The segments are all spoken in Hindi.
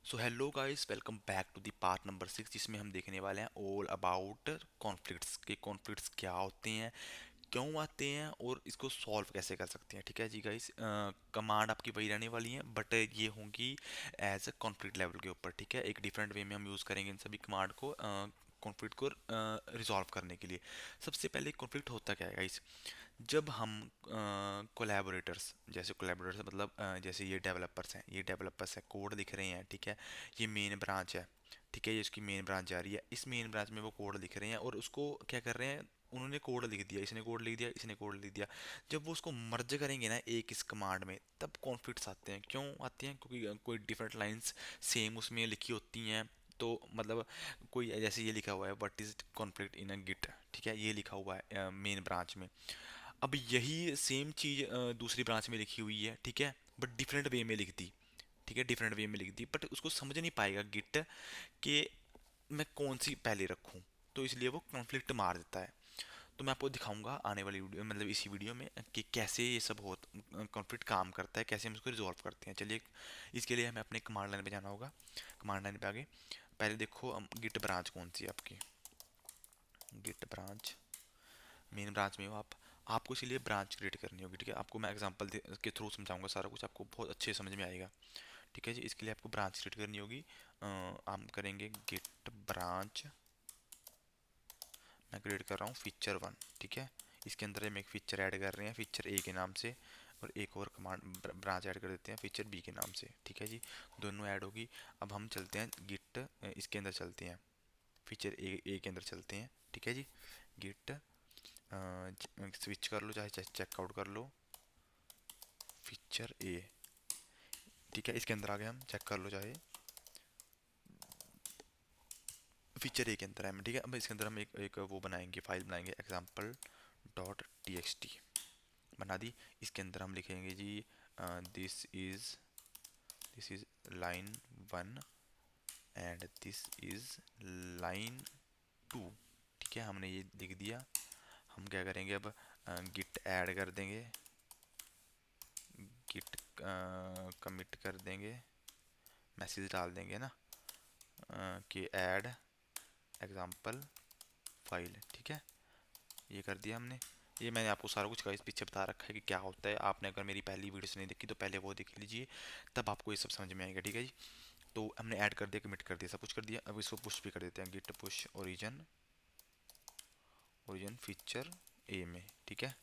So hello guys, welcome back to the part number 6, जिसमें हम देखने वाले हैं ऑल अबाउट कॉन्फ्लिक्ट्स के कॉन्फ्लिक्ट्स क्या होते हैं, क्यों आते हैं और इसको सॉल्व कैसे कर सकते हैं। ठीक है जी गाइस, कमांड आपकी वही रहने वाली है, बट ये होंगी एज अ कॉन्फ्लिक्ट लेवल के ऊपर। ठीक है, एक डिफरेंट वे में हम यूज़ करेंगे इन सभी कमांड को कॉन्फ्लिक्ट को रिजॉल्व करने के लिए। सबसे पहले कॉन्फ्लिक्ट होता क्या है गाइस? जब हम कोलैबोरेटर्स, जैसे कोलैबोरेटर्स मतलब जैसे ये डेवलपर्स हैं, कोड लिख रहे हैं। ठीक है, ये मेन ब्रांच है। ठीक है, ये इसकी मेन ब्रांच जा रही है, इस मेन ब्रांच में वो कोड लिख रहे हैं और उसको क्या कर रहे हैं, उन्होंने कोड लिख दिया, इसने कोड लिख दिया, इसने कोड लिख दिया। जब वो उसको मर्ज करेंगे ना एक इस कमांड में, तब कॉन्फ्लिक्ट्स आते हैं। क्यों आते हैं? क्योंकि कोई डिफरेंट लाइंस सेम उसमें लिखी होती हैं। तो मतलब कोई जैसे ये लिखा हुआ है, what is conflict in a git. ठीक है, ये लिखा हुआ है मेन ब्रांच में। अब यही सेम चीज़ दूसरी ब्रांच में लिखी हुई है। ठीक है, बट डिफरेंट वे में लिख दी। ठीक है, डिफरेंट वे में लिख दी, बट उसको समझ नहीं पाएगा गिट कि मैं कौन सी पहले रखूं। तो इसलिए वो कॉन्फ्लिक्ट मार देता है। तो मैं आपको दिखाऊंगा आने वाली वीडियो, मतलब इसी वीडियो में, कि कैसे ये सब हो कॉन्फ्लिक्ट काम करता है, कैसे हम इसको रिजॉल्व करते हैं। चलिए, इसके लिए हमें अपने कमांड लाइन पे जाना होगा। कमांड लाइन पे आगे पहले देखो गिट ब्रांच कौन सी है आपकी। गिट ब्रांच, मेन ब्रांच में हो आप। आपको इसीलिए ब्रांच क्रिएट करनी होगी। ठीक है, आपको मैं एग्जांपल के थ्रू समझाऊंगा, सारा कुछ आपको बहुत अच्छे से समझ में आएगा। ठीक है जी, इसके लिए आपको ब्रांच क्रिएट करनी होगी। हम करेंगे गिट ब्रांच। मैं क्रिएट कर रहा हूँ फीचर 1। ठीक है, इसके अंदर हम एक फीचर ऐड कर रहे हैं फीचर ए के नाम से, और एक और कमांड ब्रांच ऐड कर देते हैं फीचर बी के नाम से। ठीक है जी, दोनों ऐड होगी। अब हम चलते हैं गिट, इसके अंदर चलते हैं, फीचर ए के अंदर चलते हैं। ठीक है जी, गिट स्विच कर लो, चाहे चेकआउट कर लो, फीचर ए। ठीक है, इसके अंदर आ गए हम, चेक कर लो चाहे, फीचर ए के अंदर है हम। ठीक है, अब इसके अंदर हम एक वो बनाएंगे, फाइल बनाएंगे, example dot T X T बना दी। इसके अंदर हम लिखेंगे जी this is this is line 1 and this is line 2। ठीक है, हमने ये लिख दिया। हम क्या करेंगे अब, गिट ऐड कर देंगे, गिट कमिट कर देंगे, मैसेज डाल देंगे ना, कि ऐड एग्जाम्पल फाइल। ठीक है, ये कर दिया हमने। ये मैंने आपको सारा कुछ का इस पीछे बता रखा है कि क्या होता है। आपने अगर मेरी पहली वीडियोस नहीं देखी तो पहले वो देख लीजिए, तब आपको ये सब समझ में आएगा। ठीक है जी, तो हमने ऐड कर दिया, कमिट कर दिया, सब कुछ कर दिया। अब इसको पुश भी कर देते हैं, git push origin, origin feature A में। ठीक है,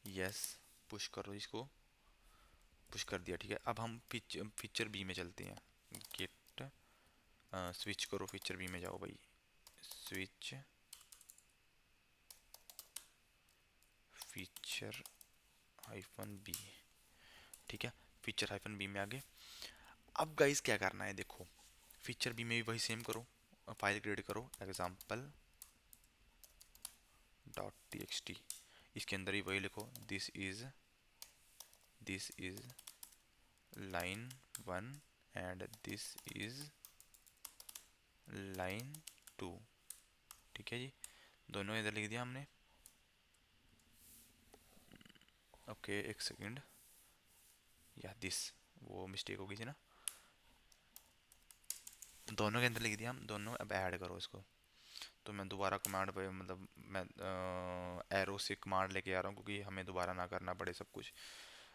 यस, पुश करो, इसको पुश कर दिया। ठीक है, अब हम फीचर बी में चलते हैं। गिट स्विच करो, फीचर बी में जाओ भाई, स्विच फीचर हाइफन बी। ठीक है, फीचर हाइफन बी में आगे। अब गाइस क्या करना है, देखो, फीचर बी में भी वही सेम करो, फाइल क्रिएट करो, example dot T X T. इसके अंदर ही वही लिखो, this is line 1 and this is line 2। ठीक है जी, दोनों इधर लिख दिया हमने। ओके, एक सेकंड, या दिस, वो मिस्टेक हो गई थी ना, दोनों के अंदर लिख दिया हम दोनों। अब ऐड करो इसको। तो मैं दोबारा कमांड पे, मतलब मैं एरो से कमांड लेके आ रहा हूँ, क्योंकि हमें दोबारा ना करना पड़े सब कुछ।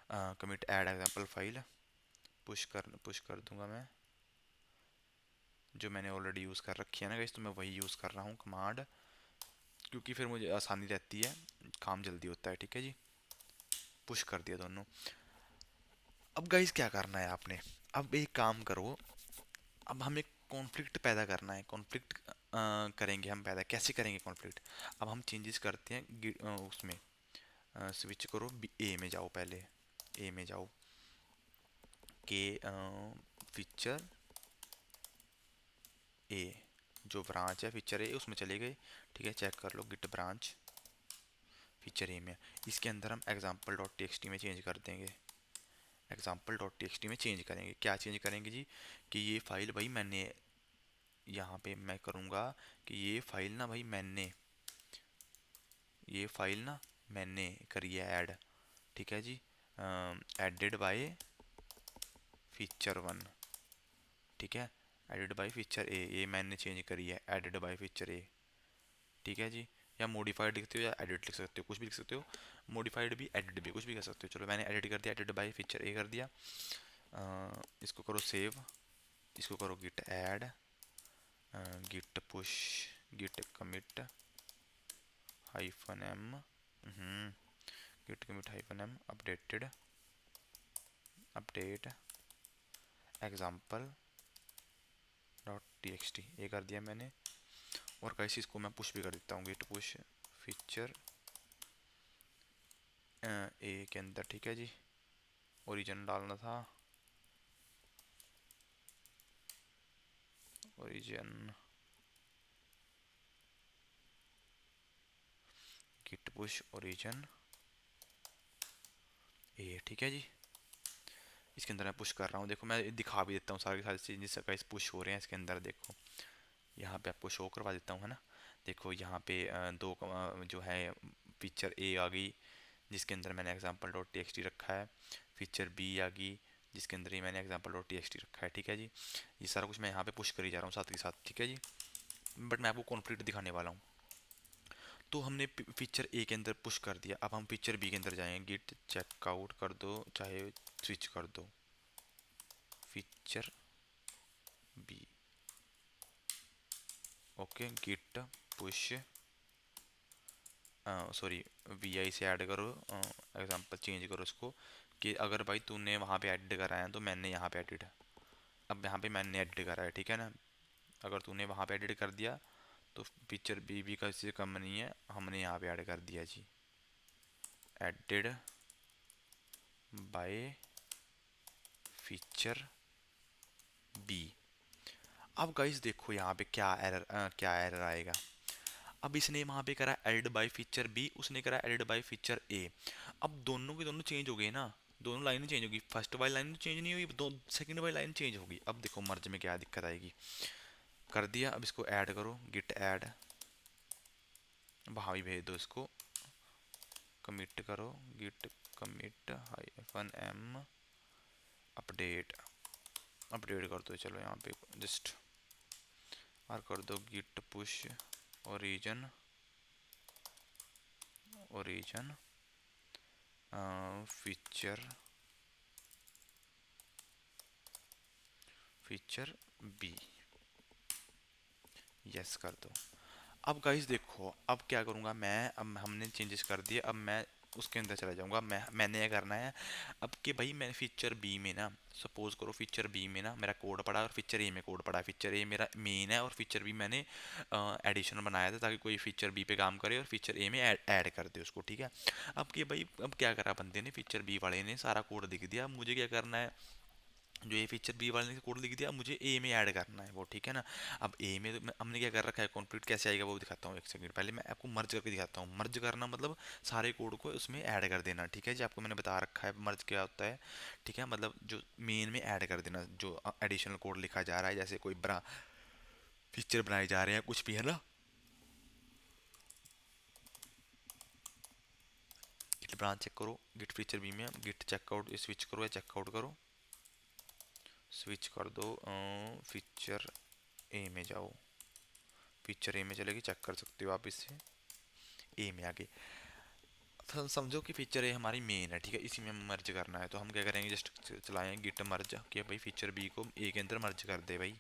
Commit add example file, push कर दूंगा मैं, जो मैंने ऑलरेडी यूज़ कर रखी है ना गाइस, तो मैं वही यूज़ कर रहा हूँ कमांड, क्योंकि फिर मुझे आसानी रहती है, काम जल्दी होता है। ठीक है जी, पुश कर दिया दोनों। अब गाइस क्या करना है आपने, अब एक काम करो, अब हमें कॉन्फ्लिक्ट पैदा करना है। कॉन्फ्लिक्ट करेंगे हम पैदा, कैसे करेंगे कॉन्फ्लिक्ट? अब हम चेंजेस करते हैं उसमें, स्विच करो, ए में जाओ, पहले ए में जाओ के फीचर ए, जो ब्रांच है फीचर ए, उसमें चले गए। ठीक है, चेक कर लो, गिट ब्रांच फीचर ए में। इसके अंदर हम example dot T X T में चेंज कर देंगे, example dot T X T में चेंज करेंगे। क्या चेंज करेंगे जी, कि ये फाइल भाई मैंने, यहाँ पे मैं करूँगा कि ये फाइल ना मैंने करी है ऐड। ठीक है जी, एडेड बाय फीचर वन, ठीक है। एडिट बाय फीचर ए, ये मैंने चेंज करी है, एडिट बाय फीचर ए, ठीक है जी। या मॉडिफाइड लिखते हो या एडिट लिख सकते हो, कुछ भी लिख सकते हो, मॉडिफाइड भी एडिट भी कुछ भी कर सकते हो। चलो मैंने एडिट कर दिया, एडिट बाय फीचर ए कर दिया। इसको करो सेव, इसको करो git add, git push, git commit hyphen M, git commit hyphen M updated, update example dot T X T, ये कर दिया मैंने। और कैसे इसको मैं पुश भी कर देता हूँ, गिट पुश फीचर ए के अंदर, ठीक है जी। ओरिजिन डालना था, ओरिजिन गिट पुश ओरिजिन ए, ठीक है जी। इसके अंदर मैं पुश कर रहा हूँ, देखो मैं दिखा भी देता हूँ सारे के सारे चेंजेस कैसे पुश हो रहे हैं इसके अंदर। देखो यहाँ पे आपको शो करवा देता हूँ, है ना। देखो यहाँ पे जो है फीचर ए आ गई, जिसके अंदर मैंने example dot T X T रखा है। फीचर बी आ गई, जिसके अंदर ही मैंने example dot T X T रखा है, ठीक है जी। ये सारा कुछ मैं यहाँ पे पुश करी जा रहा हूँ साथ के साथ, ठीक है जी। बट मैं आपको कॉन्फ्लिक्ट दिखाने वाला हूँ। तो हमने फीचर ए के अंदर पुश कर दिया, अब हम फीचर बी के अंदर जाएंगे, गिट चेकआउट कर दो, चाहे स्विच कर दो, feature B, okay. Git push, sorry, VI से ऐड करो, एग्जांपल चेंज करो उसको, कि अगर भाई तूने वहाँ पे ऐड करा है तो मैंने यहाँ पे एडिट, अब यहाँ पे मैंने एडिट करा है, ठीक है ना। अगर तूने वहाँ पे एडिट कर दिया तो फीचर बी भी का इससे कम नहीं है, हमने यहाँ पे ऐड कर दिया जी, एडिड बाय फीचर बी। अब गाइस देखो यहाँ पे क्या एरर आएगा। अब इसने वहाँ पे करा एड बाय फीचर बी, उसने करा एड बाय फीचर ए। अब दोनों के दोनों चेंज हो गए ना, दोनों लाइनें चेंज होगी। फर्स्ट वाली लाइन तो चेंज नहीं हुई, दो सेकंड वाली लाइन चेंज होगी। अब देखो मर्ज में क्या दिक्कत आएगी, कर दिया। अब इसको ऐड करो, गिट ऐड, वहाँ भी भेज दो इसको, कमिट करो, git commit hyphen M update, update कर दो। चलो यहाँ पे जस्ट और कर दो git push origin, origin feature, feature B, yes कर दो। अब गाइस देखो अब क्या करूँगा मैं, अब हमने चेंजेस कर दिए, अब मैं उसके अंदर चला जाऊँगा। मैंने क्या करना है अब कि भाई मैं फीचर बी में ना, सपोज करो फीचर बी में ना मेरा कोड पड़ा और फीचर ए में कोड पड़ा है। फीचर ए मेरा मेन है और फीचर बी मैंने एडिशनल बनाया था ताकि कोई फीचर बी पे काम करे और फीचर ए में ऐड कर दे उसको, ठीक है। अब कि भाई अब क्या करा बंदे ने, फीचर बी वाले ने सारा कोड लिख दिया। अब मुझे क्या करना है, जो ये फीचर बी वाले ने कोड लिख दिया, अब मुझे ए में ऐड करना है वो, ठीक है ना। अब ए में तो हमने क्या कर रखा है, कॉन्फ्लिक्ट कैसे आएगा वो दिखाता हूँ। एक सेकंड पहले मैं आपको मर्ज करके दिखाता हूँ। मर्ज करना मतलब सारे कोड को उसमें ऐड कर देना, ठीक है जी। आपको मैंने बता रखा है मर्ज क्या होता है, ठीक है। मतलब जो मेन में ऐड कर देना, जो एडिशनल कोड लिखा जा रहा है, जैसे कोई बड़ा फीचर बनाए जा रहे हैं कुछ भी, है ना। गिट ब्रांच चेक करो, गिट फीचर बी में गिट चेकआउट स्विच करो या चेकआउट करो, स्विच कर दो, फीचर ए में जाओ, फीचर ए में चलेगी, चेक कर सकते हो आप इससे। ए में आगे समझो कि फीचर ए हमारी मेन है, ठीक है। इसी में हम मर्ज करना है, तो हम क्या करेंगे, जस्ट चलाएं गिट मर्ज कि भाई फीचर बी को ए के अंदर मर्ज कर दे भाई।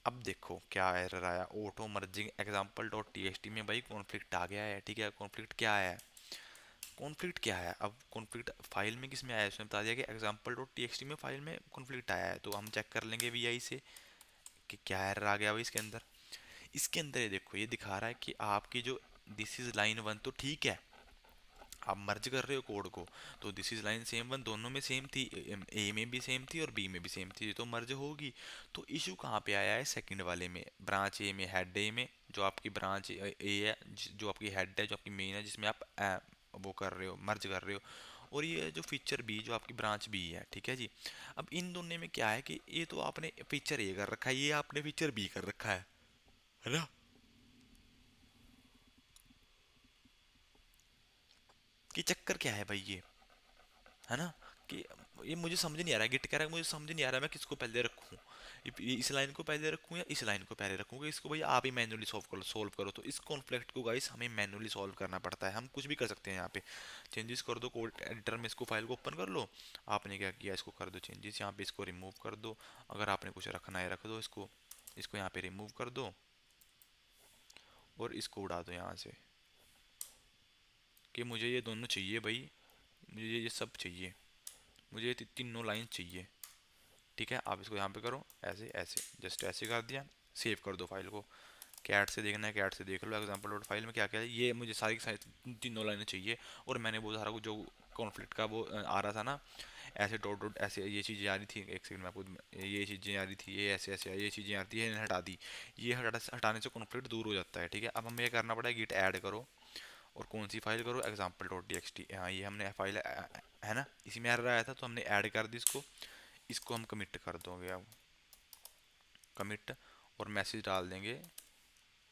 अब देखो क्या एरर आया, auto merging example dot T X T में भाई कॉन्फ्लिक्ट आ गया है, ठीक है। कॉन्फ्लिक्ट क्या है, कॉन्फ्लिक्ट क्या है, अब कॉन्फ्लिक्ट फाइल में किस में आया है, उसने बता दिया कि example dot T X T में फाइल में कॉन्फ्लिक्ट आया है। तो हम चेक कर लेंगे वी आई से कि क्या एरर आ गया भाई इसके अंदर। इसके अंदर ये देखो ये दिखा रहा है कि आपकी जो दिस इज लाइन वन तो ठीक है, आप मर्ज कर रहे हो कोड को, तो this is line same one दोनों में सेम थी, ए में भी सेम थी और बी में भी सेम थी, तो मर्ज होगी। तो इशू कहाँ पे आया है, सेकंड वाले में, ब्रांच ए में, हेड ए में। जो आपकी ब्रांच ए है, जो आपकी हेड है, जो आपकी मेन है, जिसमें आप वो कर रहे हो, मर्ज कर रहे हो। और ये जो फीचर बी जो आपकी ब्रांच बी है, ठीक है जी। अब इन दोनों में क्या है कि ये तो आपने फीचर ए कर रखा है, ये आपने फीचर बी कर रखा है ना। कि चक्कर क्या है भाई ये, है ना। कि ये मुझे समझ नहीं आ रहा है, गिट कह रहा है मुझे समझ नहीं आ रहा है मैं किसको पहले रखूँ, इस लाइन को पहले रखूँ या इस लाइन को पहले रखूँ, कि इसको भैया आप ही मैन्युअली सॉल्व करो। तो इस कॉन्फ्लिक्ट को गाइस हमें मैन्युअली सॉल्व करना पड़ता है। हम कुछ भी कर सकते हैं यहाँ पे, चेंजेस कर दो कोड एडिटर में, इसको फाइल को ओपन कर लो। आपने क्या किया, इसको कर दो चेंजेस, यहाँ पे इसको रिमूव कर दो, अगर आपने कुछ रखना है रख दो इसको, इसको यहाँ पे रिमूव कर दो और इसको उड़ा दो यहाँ से, कि मुझे ये दोनों चाहिए भाई, मुझे ये सब चाहिए, मुझे ये तीनों लाइन चाहिए। ठीक है, आप इसको यहाँ पे करो ऐसे ऐसे, जस्ट ऐसे कर दिया, सेव कर दो फाइल को। कैट से देखना है, कैट से देख लो एग्जाम्पल डॉट फाइल में क्या क्या है, ये मुझे सारी की सारी तीनों लाइनें चाहिए। और मैंने वो सारा कुछ जो कॉन्फ्लिक्ट का वो आ रहा था ना, ऐसे डॉट डॉट ऐसे ये चीज़ें आ रही थी, एक सेकंड में आपको, ये चीज़ें आ रही थी, ये ऐसे ऐसे ये चीज़ें आ रही थी, ये हटा दी, ये हटाने से कॉन्फ्लिक्ट दूर हो जाता है। ठीक है, अब हमें ये करना पड़ा है, गिट ऐड करो, और कौन सी फाइल करो, example dot T X T, हाँ ये हमने फाइल है ना, इसी में एरर आया था तो हमने ऐड कर दी इसको। इसको हम कमिट कर दोगे अब, कमिट, और मैसेज डाल देंगे,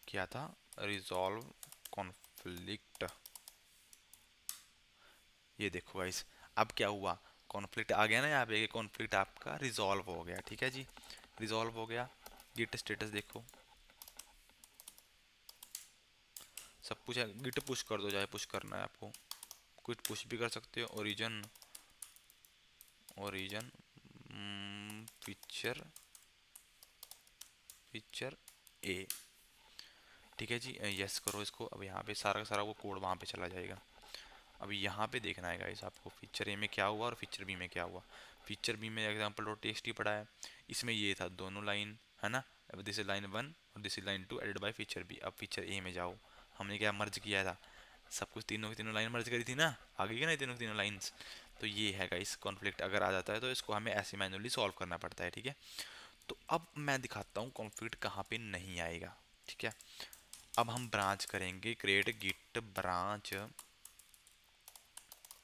क्या था, रिजॉल्व कॉन्फ्लिक्ट। ये देखो गाइस, अब क्या हुआ, कॉन्फ्लिक्ट आ गया ना यहाँ पे, कॉन्फ्लिक्ट आपका रिजॉल्व हो गया। ठीक है जी, रिजॉल्व हो गया। गिट स्टेटस देखो, सब कुछ है, गिट पुश कर दो, चाहे पुश करना है आपको, कुछ पुश भी कर सकते हो, ओरिजन, ओरिजन फीचर, फीचर ए। ठीक है जी, यस करो इसको। अब यहाँ पे सारा का सारा वो कोड वहाँ पे चला जाएगा। अब यहाँ पे देखना है गाइस आपको, फीचर ए में क्या हुआ और फीचर बी में क्या हुआ। फीचर बी में एग्जाम्पल डॉट टी पड़ा है, इसमें ये था दोनों लाइन, है ना। अब दिस इज लाइन 1 और this is line 2 added by feature B. अब फीचर ए में जाओ, हमने क्या मर्ज किया था, सब कुछ तीनों की तीनों लाइन मर्ज करी थी ना, आ गई ना तीनों की तीनों लाइन्स। तो ये है गाइस, कॉन्फ्लिक्ट अगर आ जाता है तो इसको हमें ऐसे मैनुअली सॉल्व करना पड़ता है। ठीक है, तो अब मैं दिखाता हूँ कॉन्फ्लिक्ट कहाँ पे नहीं आएगा। ठीक है, अब हम ब्रांच करेंगे, create git branch,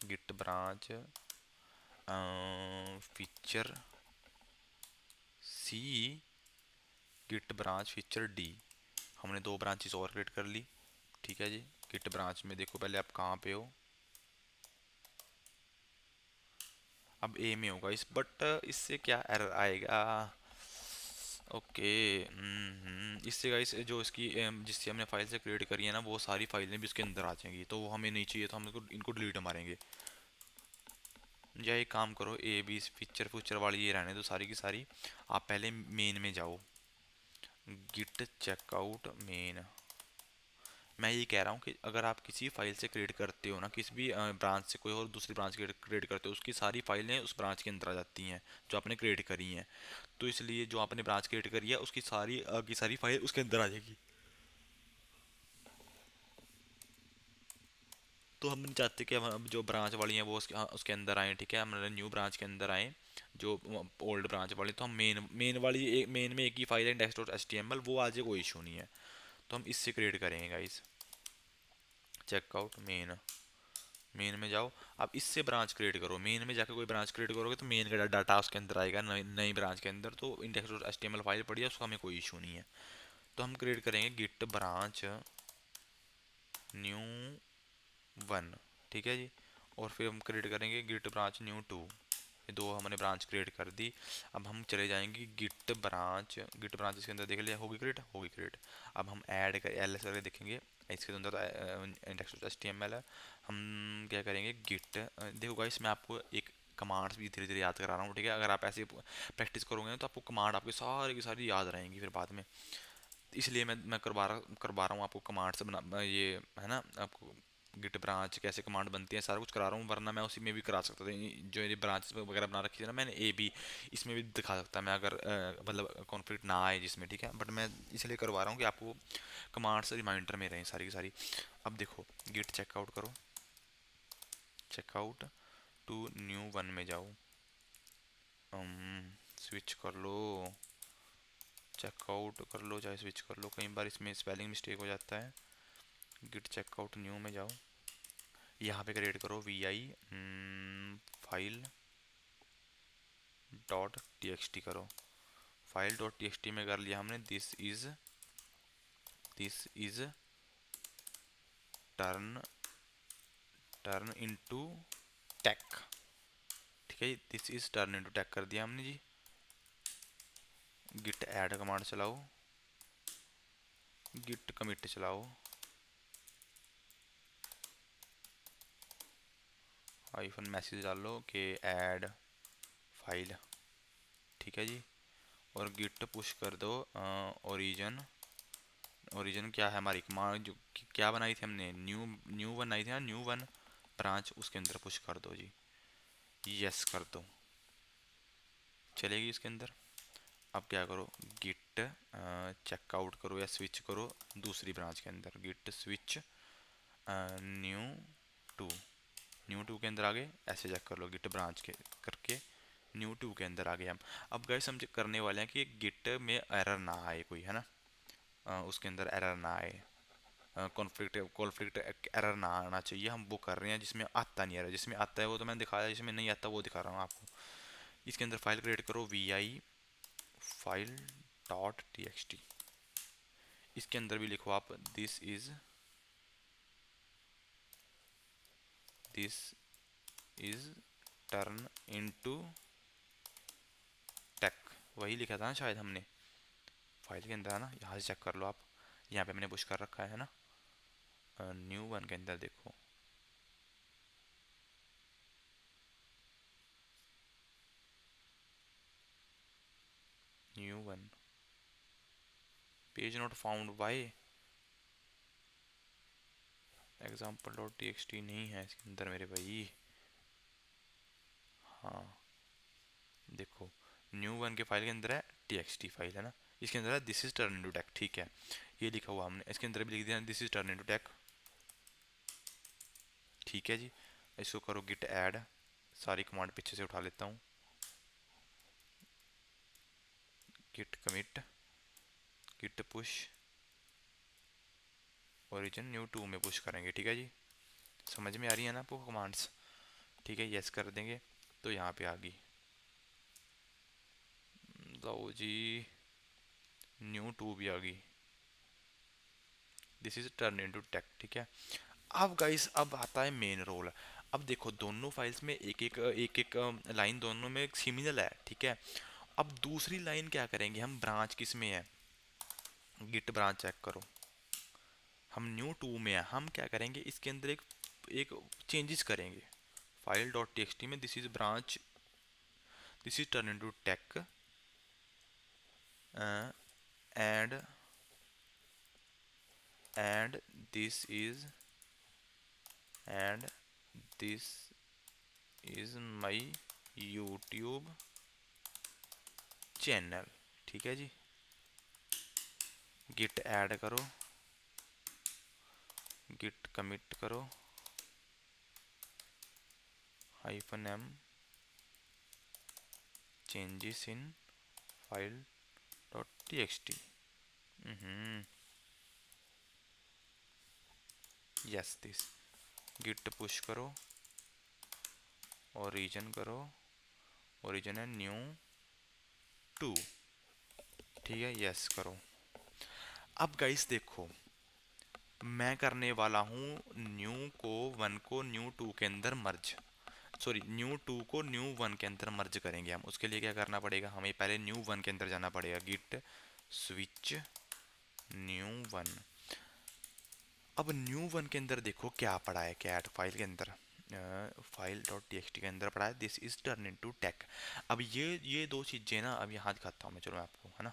git branch feature C, git branch feature D. हमने दो ब्रांचेस और क्रिएट कर ली। ठीक है जी, गिट ब्रांच में देखो पहले आप कहाँ पे हो, अब ए में होगा इस, बट इससे क्या एरर आएगा, ओके। इससे गाइस जो इसकी जिससे हमने फाइल से क्रिएट करी है ना, वो सारी फाइलें भी उसके अंदर आ जाएंगी, तो वो हमें नहीं चाहिए, तो हम इनको डिलीट मारेंगे। या एक काम करो, ए बी फीचर फीचर वाली ये रहने दो सारी की सारी। आप पहले मेन में जाओ, गिट चेकआउट मेन। मैं ये कह रहा हूँ कि अगर आप किसी फाइल से क्रिएट करते हो ना, किसी भी ब्रांच से कोई और दूसरी ब्रांच क्रिएट करते हो, उसकी सारी फाइलें उस ब्रांच के अंदर आ जाती हैं जो आपने क्रिएट करी हैं। तो इसलिए जो आपने ब्रांच क्रिएट करी है उसकी सारी की सारी फाइल उसके अंदर आ जाएगी। तो हम नहीं चाहते कि हम जो ब्रांच वाली हैं वो उसके अंदर आए। ठीक है, हमारे न्यू ब्रांच के अंदर आए, जो ओल्ड ब्रांच वाली, तो हम मेन वाली मेन में एक ही फाइल है index dot H T M L, वो आ जाए, कोई इशू नहीं है। तो हम इससे क्रिएट करेंगे गाइस, चेकआउट मेन, मेन में जाओ। अब इससे ब्रांच क्रिएट करो, मेन में जाकर कोई ब्रांच क्रिएट करोगे तो मेन का डाटा उसके अंदर आएगा, नई नई ब्रांच के अंदर। तो index dot H T M L file पड़ी है, उसका हमें कोई इशू नहीं है। तो हम क्रिएट करेंगे गिट ब्रांच न्यू 1। ठीक है जी, और फिर हम क्रिएट करेंगे गिट ब्रांच न्यू 2। ये दो हमने ब्रांच क्रिएट कर दी। अब हम चले जाएंगे गिट ब्रांच, गिट ब्रांच इसके अंदर देख लिया, होगी क्रिएट, होगी क्रिएट। अब हम ऐड कर एल एस करके देखेंगे, इसके अंदर index H T M L है। हम क्या करेंगे, गिट, देखो गाइस मैं आपको एक कमांड्स भी धीरे धीरे याद करा रहा हूँ। ठीक है, अगर आप ऐसे प्रैक्टिस करोगे ना तो आपको कमांड आपकी सारी की सारी याद रहेंगी फिर बाद में। इसलिए मैं करवा रहा हूँ आपको कमांड से बना, ये है ना, आपको गिट ब्रांच कैसे कमांड बनती है सारा कुछ करा रहा हूँ, वरना मैं उसी में भी करा सकता था। जो ये ब्रांच वगैरह बना रखी थी ना मैंने, ए बी, इसमें भी दिखा सकता मैं अगर मतलब कॉन्फ्लिक्ट ना आए जिसमें। ठीक है, बट मैं इसलिए करवा रहा हूँ कि आपको कमांड्स रिमाइंडर में रहें सारी की सारी। अब देखो, गिट चेकआउट करो, चेकआउट टू न्यू 1 में जाओ, स्विच कर लो, चेकआउट कर लो, चाहे स्विच कर लो, कई बार इसमें स्पेलिंग मिस्टेक हो जाता है। गिट चेकआउट न्यू में जाओ, यहाँ पे क्रिएट करो we I file dot T X T करो, file dot T X T में कर लिया हमने, this is turn turn into tech. ठीक है जी, this is turn into tag कर दिया हमने जी। गिट ऐड कमांड चलाओ, गिट कमिट चलाओ, आईफोन मैसेज डाल लो कि ऐड फाइल, ठीक है जी। और गिट पुश कर दो ओरिजिन। ओरिजिन क्या है हमारी कमांड जो क्या बनाई थी हमने, न्यू न्यू बनाई थी ना, न्यू वन ब्रांच, उसके अंदर पुश कर दो जी, यस कर दो, चलेगी इसके अंदर। अब क्या करो, गिट चेकआउट करो या स्विच करो दूसरी ब्रांच के अंदर, git switch new two, new two के अंदर आ गए, ऐसे चेक कर लो गिट ब्रांच के करके न्यू टू के अंदर आ गए हम। अब गाइस हम करने वाले हैं कि गिट में एरर ना आए कोई, है ना, उसके अंदर एरर ना आए, कॉन्फ्लिक्ट कॉन्फ्लिक्ट एरर ना आना चाहिए। हम वो कर रहे हैं जिसमें आता नहीं, एरर जिसमें आता है वो तो मैंने दिखाया, जिसमें नहीं आता वो दिखा रहा हूँ आपको। इसके अंदर फाइल क्रिएट करो, we I file dot T X T, इसके अंदर भी लिखो आप this is turn into tech, वही लिखा था ना शायद हमने फाइल के अंदर, है ना, यहाँ से चेक कर लो आप, यहाँ पे मैंने पुश कर रखा है ना, न्यू वन के अंदर देखो, new one, page not found by example dot T X T, नहीं है इसके अंदर मेरे भाई। हाँ देखो, न्यू वन के फाइल के अंदर है टी एक्स टी फाइल, है ना, इसके अंदर है this is turn into tech, ठीक है, ये लिखा हुआ हमने, इसके अंदर भी लिख दिया this is turn into tech, ठीक है जी। इसको करो गिट ऐड, सारी कमांड पीछे से उठा लेता हूँ, git commit, git push, origin new two में पुश करेंगे, ठीक है जी। समझ में आ रही है ना आपको कमांड्स, ठीक है, यस कर देंगे तो यहाँ पे आ गई, लो जी, न्यू टू भी आ गई, this is turn into tech, ठीक है। अब गाइस अब आता है मेन रोल। अब देखो दोनों फाइल्स में एक एक लाइन दोनों में सिमिलर है, ठीक है। अब दूसरी लाइन क्या करेंगे हम, ब्रांच किस में है, गिट ब्रांच चेक करो, हम न्यू टू में है, हम क्या करेंगे इसके अंदर एक एक चेंजेस करेंगे, file dot T X T में this is branch, this is turn into tech and and this is and this is my YouTube channel, ठीक है जी। गिट ऐड करो, गिट कमिट करो, hyphen M changes in file dot T X T, yes this, git push करो, ओरिजिन करो, ओरिजिन है न्यू टू, ठीक है, यस करो। अब गाइस देखो मैं करने वाला हूँ न्यू को वन को न्यू टू के अंदर मर्ज, सॉरी न्यू टू को न्यू वन के अंदर मर्ज करेंगे हम। उसके लिए क्या करना पड़ेगा, हमें पहले न्यू वन के अंदर जाना पड़ेगा, गिट स्विच न्यू वन। अब न्यू वन के अंदर देखो क्या पड़ा है, कैट फाइल के अंदर file dot T X T के अंदर पड़ा है this is turn into tech. अब ये दो चीजें ना अब यहाँ दिखाता हूँ मैं, चलो आपको, है ना।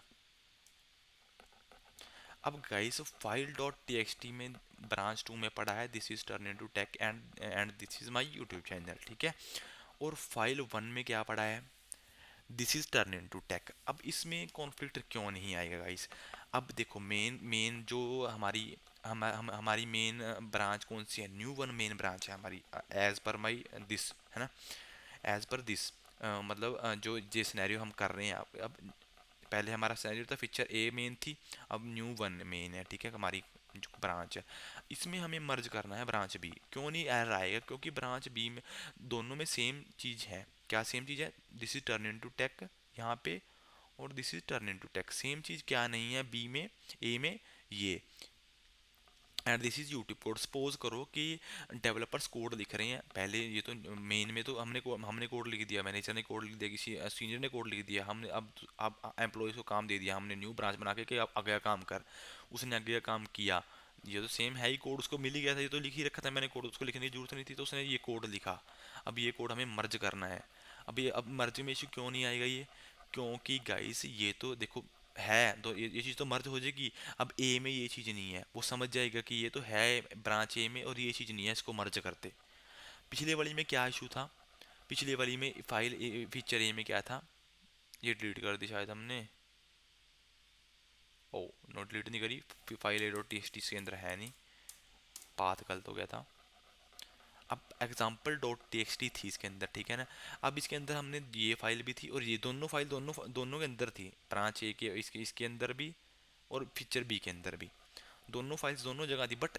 अब guys file dot T X T में ब्रांच टू में पड़ा है this is turn into tech and this is my YouTube channel, ठीक है। और फाइल वन में क्या पड़ा है, this is turn into tech. अब इसमें कॉन्फ्लिक्ट क्यों नहीं आएगा गाइस, अब देखो मेन मेन जो हमारी हमारी मेन ब्रांच कौन सी है, न्यू वन मेन ब्रांच है हमारी, एज पर माई दिस, है ना, एज पर दिस, मतलब जो जे सिनेरियो हम कर रहे हैं। अब पहले हमारा सिनेरियो था फीचर ए मेन थी, अब न्यू वन मेन है, ठीक है, हमारी जो ब्रांच है। इसमें हमें मर्ज करना है ब्रांच बी, क्यों नहीं एरर आएगा, क्योंकि ब्रांच बी में दोनों में सेम चीज़ है, क्या सेम चीज़ है, this is turn into tech यहाँ पे, और this is turn into tech, same चीज़ क्या नहीं है बी में, ए में, ये and this is YouTube code. Suppose करो कि डेवलपर्स कोड लिख रहे हैं, पहले ये तो मेन में तो हमने कोड लिख दिया, मैनेजर ने कोड लिख दिया, किसी सीनियर ने कोड लिख दिया, हमने अब एम्प्लॉयज़ को काम दे दिया, हमने न्यू ब्रांच बना के कि अब अगला काम कर, उसने अगला काम किया। ये तो सेम है ही, कोड उसको मिल ही गया था, ये तो लिख ही रखा था मैंने कोड, उसको लिखने की जरूरत नहीं थी, तो उसने ये कोड लिखा। अब ये कोड हमें मर्ज करना है। अब मर्ज में इशू क्यों नहीं आएगा ये, क्योंकि गाइस ये तो देखो है, तो ये चीज़ तो मर्ज हो जाएगी। अब ए में ये चीज़ नहीं है, वो समझ जाएगा कि ये तो है ब्रांच ए में और ये चीज़ नहीं है, इसको मर्ज करते। पिछले वाली में क्या इशू था, पिछले वाली में फाइल फीचर ए में क्या था, ये डिलीट कर दी शायद हमने। ओ, नो डिलीट नहीं करी, फाइल ए डॉट टी एस टी इसके अंदर है नहीं, पाथ गलत हो गया था। अब example dot T X T थी इसके अंदर, ठीक है ना। अब इसके अंदर हमने ये फाइल भी थी और ये दोनों फाइल दोनों दोनों के अंदर थी, ब्रांच ए के इसके इसके अंदर भी और फीचर बी के अंदर भी, दोनों फाइल्स दोनों जगह थी, बट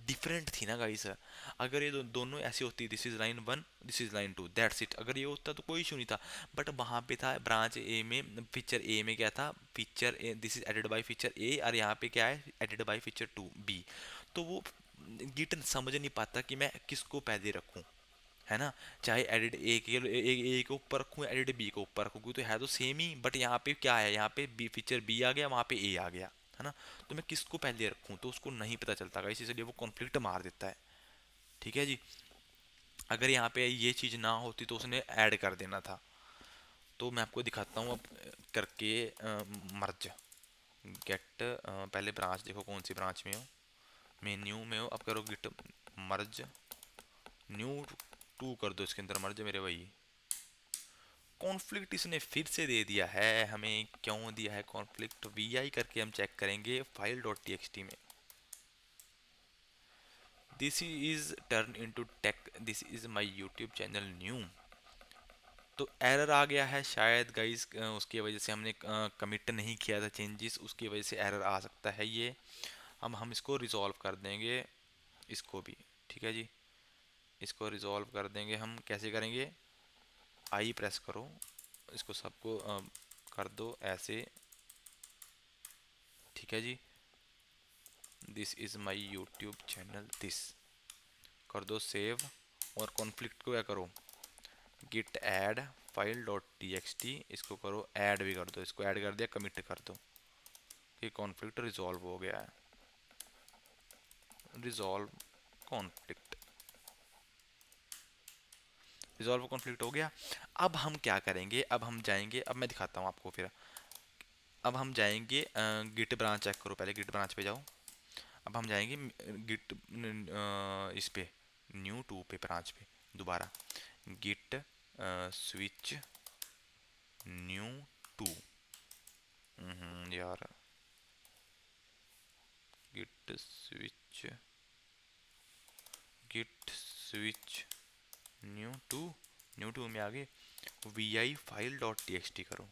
डिफरेंट थी ना गाइस। अगर ये दोनों ऐसी होती, this is line one, this is line two, that's it, अगर ये होता तो कोई इशू नहीं था। बट वहाँ पे था ब्रांच ए में, फीचर ए में क्या था, feature A this is added by feature A, और यहाँ पे क्या है, added by feature to B. तो वो गिट समझ नहीं पाता कि मैं किसको पहले रखूँ, है ना। चाहे एडिट ए के ऊपर रखूँ, एडिट बी के ऊपर रखूँ, तो है तो सेम ही, बट यहाँ पे क्या है, यहाँ पे बी फीचर बी आ गया, वहाँ पे ए आ गया, है ना। तो मैं किसको पहले रखूँ, तो उसको नहीं पता चलता गाइस, इसलिए वो कॉन्फ्लिक्ट मार देता है। ठीक है जी। अगर यहाँ पे ये चीज़ ना होती तो उसने ऐड कर देना था। तो मैं आपको दिखाता हूँ अब करके मर्ज गेट, पहले ब्रांच देखो कौन सी ब्रांच में हो, मेन्यू में हो, अब करो गिट मर्ज न्यू टू कर दो, इसके अंदर मर्ज मेरे भाई। कॉन्फ्लिक्ट इसने फिर से दे दिया है हमें, क्यों दिया है कॉन्फ्लिक्ट, वी आई करके हम चेक करेंगे file dot T X T में। This is turn into tech, this is my YouTube channel new. तो एरर आ गया है शायद गाइस, उसकी वजह से हमने कमिट नहीं किया था चेंजेस, उसकी वजह से एरर आ सकता है ये। हम इसको रिजॉल्व कर देंगे, इसको भी, ठीक है जी। इसको रिजॉल्व कर देंगे हम, कैसे करेंगे, आई प्रेस करो, इसको सबको कर दो ऐसे, ठीक है जी। This is my YouTube channel, this कर दो सेव, और कॉन्फ्लिक्ट को क्या करो, git add file dot T X T, इसको करो ऐड भी कर दो, इसको ऐड कर दिया, कमिट कर दो, कि कॉन्फ्लिक्ट रिजॉल्व हो गया है, रिजॉल्व कॉन्फ्लिक्ट, रिजॉल्व कॉन्फ्लिक्ट हो गया। अब हम क्या करेंगे, अब हम जाएंगे, अब मैं दिखाता हूँ आपको फिर। अब हम जाएंगे गिट ब्रांच चेक करो, पहले गिट ब्रांच पे जाओ। अब हम जाएंगे गिट इस पे न्यू टू पे, ब्रांच पे दोबारा, गिट स्विच न्यू टू, यार git switch, git switch new two में आगे वी आई file dot T X T करो,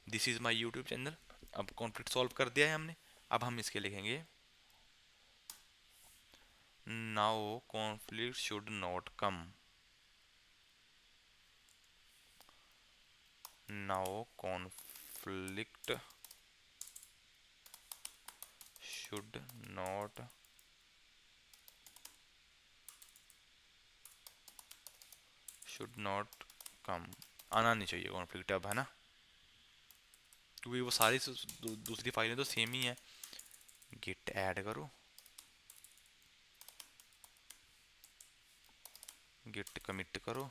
this is my YouTube channel. अब कॉन्फ्लिक्ट सॉल्व कर दिया है हमने। अब हम इसके लिखेंगे, now conflict should not come, now conflict should not come, आना नहीं चाहिए कॉन्फ्लिक्ट अब, है ना, क्योंकि वो सारी दूसरी फाइलें तो सेम ही है। गिट ऐड करो, गिट कमिट करो,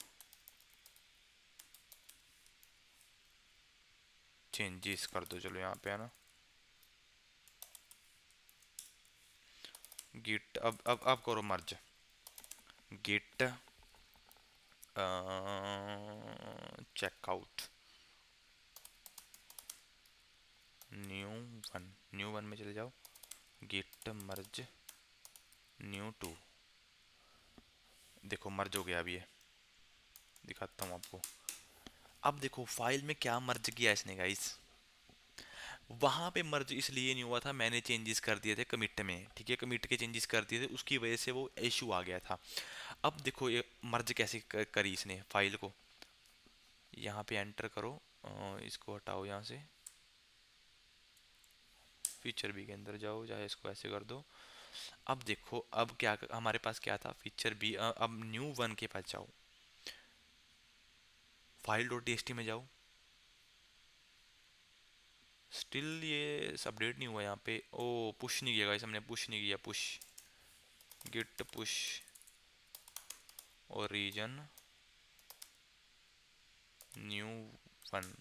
चेंजेस कर दो, चलो यहाँ पे, है ना। गिट अब करो merge, git checkout new one, new one में चले जाओ, गिट मर्ज न्यू टू, देखो मर्ज हो गया अभी ये, दिखाता हूँ आपको। अब देखो फाइल में क्या मर्ज किया इसने गाइस, वहां पे मर्ज इसलिए नहीं हुआ था, मैंने चेंजेस कर दिए थे कमिट में, ठीक है, कमिट के चेंजेस कर दिए थे, उसकी वजह से वो इशू आ गया था। अब देखो ये मर्ज कैसे करी इसने फाइल को, यहाँ पे एंटर करो, इसको हटाओ यहाँ से, फीचर बी के अंदर जाओ, चाहे इसको ऐसे कर दो, अब देखो, अब क्या हमारे पास क्या था फीचर भी, अब न्यू वन के पास जाओ, फाइल डॉट टीएक्सटी में जाओ, स्टिल ये अपडेट नहीं हुआ यहाँ पे। ओ पुश नहीं किया गाइस हमने, पुश नहीं किया, push git push origin new one.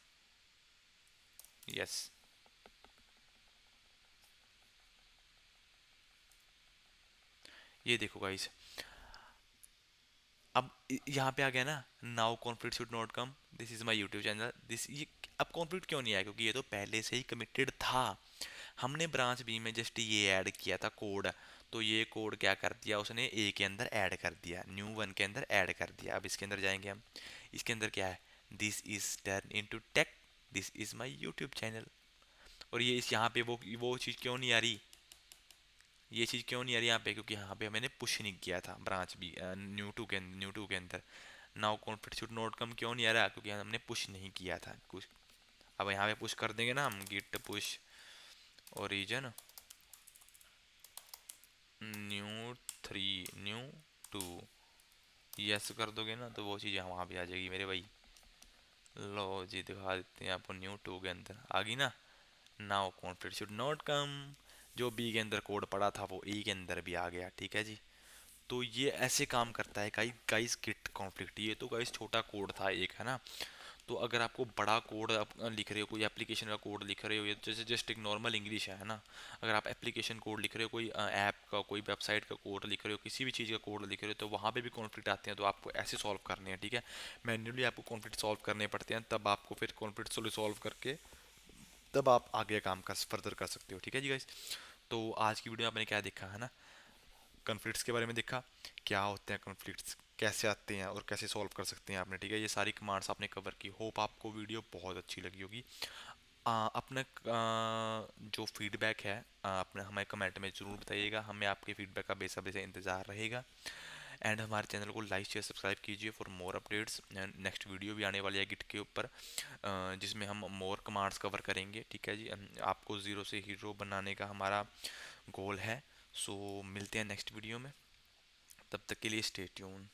Yes, ये देखो गाइस, अब यहाँ पे आ गया ना, now conflict should not come, this is my YouTube channel this, ये अब कॉन्फ्लिक्ट क्यों नहीं आया, क्योंकि ये तो पहले से ही कमिटेड था। हमने ब्रांच बी में जस्ट ये ऐड किया था कोड, तो ये कोड क्या कर दिया उसने, ए के अंदर ऐड कर दिया, न्यू वन के अंदर ऐड कर दिया। अब इसके अंदर जाएंगे हम, इसके अंदर क्या है, this is turn into tech, this is my YouTube channel. और ये इस यहाँ पे वो चीज़ क्यों नहीं आ रही, ये चीज़ क्यों नहीं आ रही यहाँ पे, क्योंकि यहाँ पे मैंने पुश नहीं किया था ब्रांच बी, न्यू टू के अंदर नाउ कॉन्फ्लिक्ट शुड नॉट कम क्यों नहीं आ रहा, क्योंकि हमने पुश नहीं किया था कुछ। अब यहाँ पे पुश कर देंगे ना हम, git push origin new three new two, yes कर दोगे ना, तो वो चीज़ वहाँ पे आ जाएगी मेरे भाई। लो जी दिखा देते हैं आपको, न्यू टू के अंदर आ गई ना, नाउ कॉन्फ्लिक्ट शुड नॉट कम। जो बी के अंदर कोड पड़ा था वो ई के अंदर भी आ गया, ठीक है जी। तो ये ऐसे काम करता है गाइस, गाइस गिट कॉन्फ्लिक्ट, ये तो गाइस छोटा कोड था एक, है ना। तो अगर आपको बड़ा कोड आप लिख रहे हो, कोई एप्लीकेशन का कोड लिख रहे हो, ये तो जैसे जस्ट एक नॉर्मल इंग्लिश है ना। अगर आप एप्लीकेशन कोड लिख रहे हो, कोई ऐप का, कोई वेबसाइट का कोड लिख रहे हो, किसी भी चीज़ का कोड लिख रहे हो, तो वहाँ पे भी कॉन्फ्लिक्ट आते हैं, तो आपको ऐसे सॉल्व करने हैं, ठीक है। मैन्युअली आपको कॉन्फ्लिक्ट सॉल्व करने पड़ते हैं, तब आपको फिर कॉन्फ्लिक्ट सॉल्व करके तब आप आगे काम का फर्दर कर सकते हो, ठीक है जी गाइस। तो आज की वीडियो में आपने क्या देखा है ना, कॉन्फ्लिक्ट्स के बारे में देखा, क्या होते हैं कॉन्फ्लिक्ट्स, कैसे आते हैं और कैसे सॉल्व कर सकते हैं आपने, ठीक है। ये सारी कमांड्स आपने कवर की, होप आपको वीडियो बहुत अच्छी लगी होगी। अपना जो फीडबैक है अपने हमें कमेंट में ज़रूर बताइएगा, हमें आपके फीडबैक का बेसब्री से इंतज़ार रहेगा। एंड हमारे चैनल को लाइक शेयर सब्सक्राइब कीजिए for more updates. Next video भी आने वाली है गिट के ऊपर, जिसमें हम मोर कमांड्स कवर करेंगे, ठीक है जी। आपको ज़ीरो से हीरो बनाने का हमारा गोल है। सो मिलते हैं नेक्स्ट वीडियो में, तब तक के लिए स्टे ट्यून।